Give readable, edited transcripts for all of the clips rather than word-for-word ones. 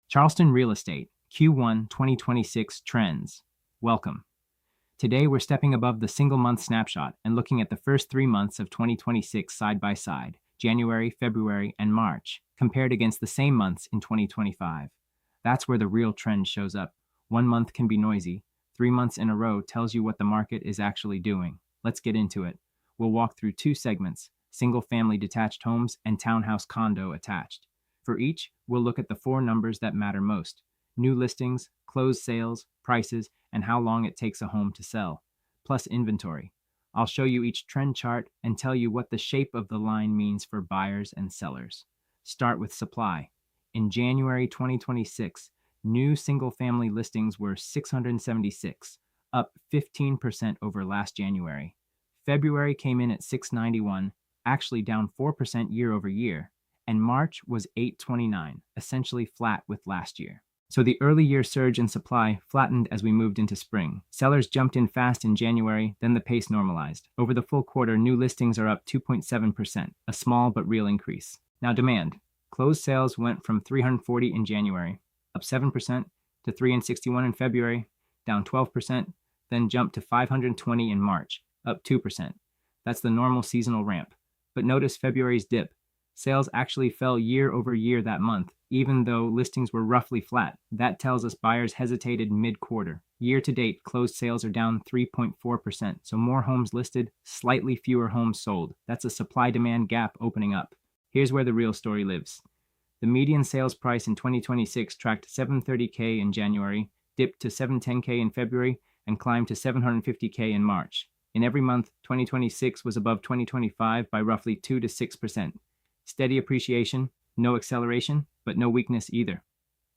Charleston Real Estate, Q1 2026 Trends. Welcome. Today we're stepping above the single month snapshot and looking at the first 3 months of 2026 side by side, January, February, and March, compared against the same months in 2025. That's where the real trend shows up. 1 month can be noisy. 3 months in a row tells you what the market is actually doing. Let's get into it. We'll walk through 2 segments, single-family detached homes and townhouse condo attached. For each, we'll look at the 4 numbers that matter most: new listings, closed sales, prices, and how long it takes a home to sell, plus inventory. I'll show you each trend chart and tell you what the shape of the line means for buyers and sellers. Start with supply. In January 2026, new single-family listings were 676, up 15% over last January. February came in at 691, actually down 4% year over year, and March was 829, essentially flat with last year. So the early year surge in supply flattened as we moved into spring. Sellers jumped in fast in January, then the pace normalized. Over the full quarter, new listings are up 2.7%, a small but real increase. Now demand. Closed sales went from 340 in January, up 7%, to 361 in February, down 12%, then jumped to 520 in March, up 2%. That's the normal seasonal ramp. But notice February's dip. Sales actually fell year over year that month, even though listings were roughly flat. That tells us buyers hesitated mid-quarter. Year to date, closed sales are down 3.4%, so more homes listed, slightly fewer homes sold. That's a supply-demand gap opening up. Here's where the real story lives. The median sales price in 2026 tracked $730K in January, dipped to $710K in February, and climbed to $750K in March. In every month, 2026 was above 2025 by roughly 2 to 6%. Steady appreciation, no acceleration, but no weakness either.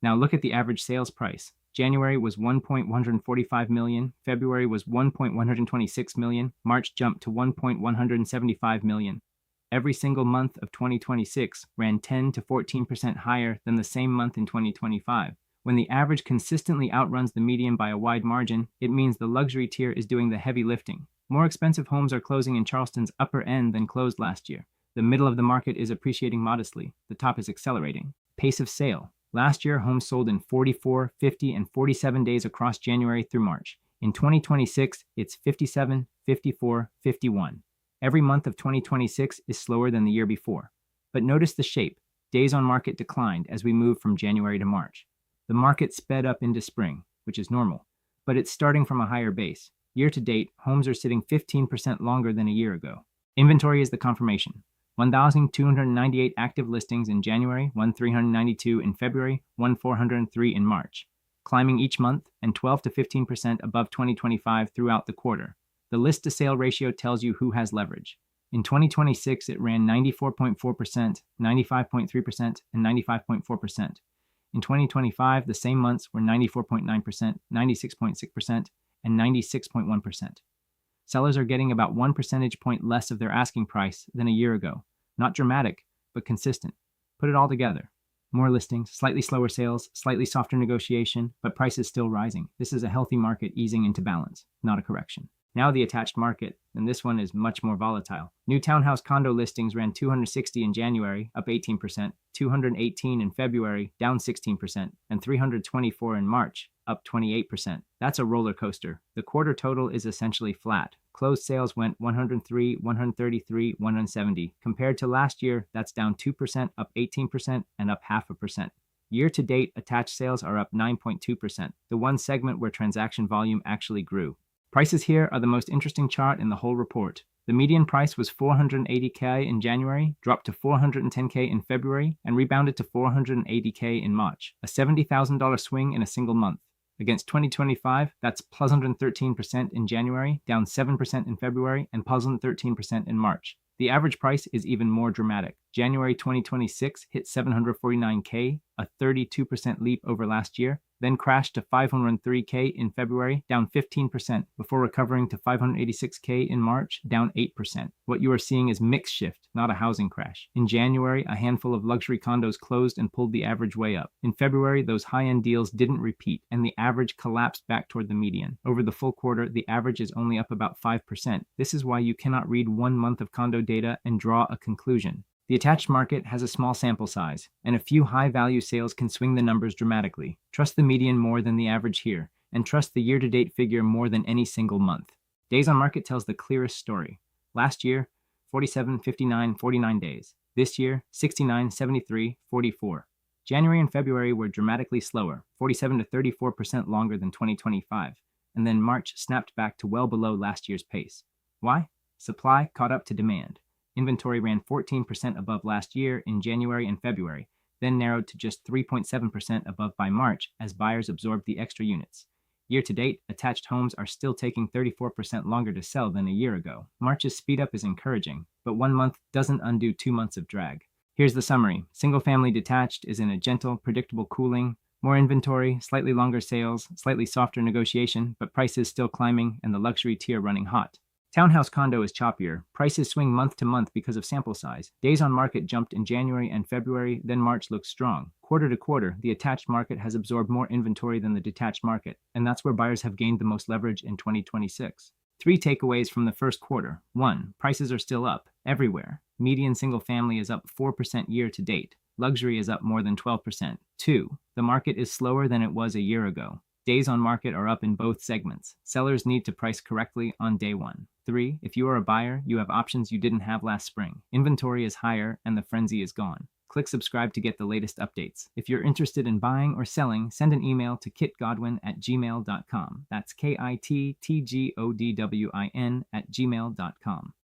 Now look at the average sales price. January was $1.145 million, February was $1.126 million, March jumped to $1.175 million. Every single month of 2026 ran 10 to 14% higher than the same month in 2025. When the average consistently outruns the median by a wide margin, it means the luxury tier is doing the heavy lifting. More expensive homes are closing in Charleston's upper end than closed last year. The middle of the market is appreciating modestly. The top is accelerating. Pace of sale. Last year, homes sold in 44, 50, and 47 days across January through March. In 2026, it's 57, 54, 51. Every month of 2026 is slower than the year before. But notice the shape. Days on market declined as we moved from January to March. The market sped up into spring, which is normal, but it's starting from a higher base. Year to date, homes are sitting 15% longer than a year ago. Inventory is the confirmation. 1,298 active listings in January, 1,392 in February, 1,403 in March, climbing each month and 12 to 15% above 2025 throughout the quarter. The list to sale ratio tells you who has leverage. In 2026, it ran 94.4%, 95.3%, and 95.4%. In 2025, the same months were 94.9%, 96.6%, and 96.1%. Sellers are getting about 1 percentage point less of their asking price than a year ago. Not dramatic, but consistent. Put it all together. More listings, slightly slower sales, slightly softer negotiation, but prices still rising. This is a healthy market easing into balance, not a correction. Now the attached market, and this one is much more volatile. New townhouse condo listings ran 260 in January, up 18%, 218 in February, down 16%, and 324 in March, up 28%. That's a roller coaster. The quarter total is essentially flat. Closed sales went 103, 133, 170. Compared to last year, that's down 2%, up 18%, and up 0.5%. Year to date, attached sales are up 9.2%, the one segment where transaction volume actually grew. Prices here are the most interesting chart in the whole report. The median price was $480K in January, dropped to $410K in February, and rebounded to $480K in March, a $70,000 swing in a single month. Against 2025, that's plus 113% in January, down 7% in February, and plus 113% in March. The average price is even more dramatic. January 2026 hit $749K, a 32% leap over last year, then crashed to $503K in February, down 15%, before recovering to $586K in March, down 8%. What you are seeing is mix shift, not a housing crash. In January, a handful of luxury condos closed and pulled the average way up. In February, those high-end deals didn't repeat, and the average collapsed back toward the median. Over the full quarter, the average is only up about 5%. This is why you cannot read 1 month of condo data and draw a conclusion. The attached market has a small sample size, and a few high-value sales can swing the numbers dramatically. Trust the median more than the average here, and trust the year-to-date figure more than any single month. Days on market tells the clearest story. Last year, 47, 59, 49 days. This year, 69, 73, 44. January and February were dramatically slower, 47 to 34% longer than 2025, and then March snapped back to well below last year's pace. Why? Supply caught up to demand. Inventory ran 14% above last year in January and February, then narrowed to just 3.7% above by March as buyers absorbed the extra units. Year to date, attached homes are still taking 34% longer to sell than a year ago. March's speed up is encouraging, but 1 month doesn't undo 2 months of drag. Here's the summary. Single-family detached is in a gentle, predictable cooling. More inventory, slightly longer sales, slightly softer negotiation, but prices still climbing and the luxury tier running hot. Townhouse condo is choppier. Prices swing month to month because of sample size. Days on market jumped in January and February, then March looks strong. Quarter to quarter, the attached market has absorbed more inventory than the detached market, and that's where buyers have gained the most leverage in 2026. 3 takeaways from the first quarter. 1. Prices are still up, everywhere. Median single family is up 4% year to date. Luxury is up more than 12%. 2. The market is slower than it was a year ago. Days on market are up in both segments. Sellers need to price correctly on day 1. 3. If you are a buyer, you have options you didn't have last spring. Inventory is higher and the frenzy is gone. Click subscribe to get the latest updates. If you're interested in buying or selling, send an email to kittgodwin@gmail.com. That's kittgodwin@gmail.com.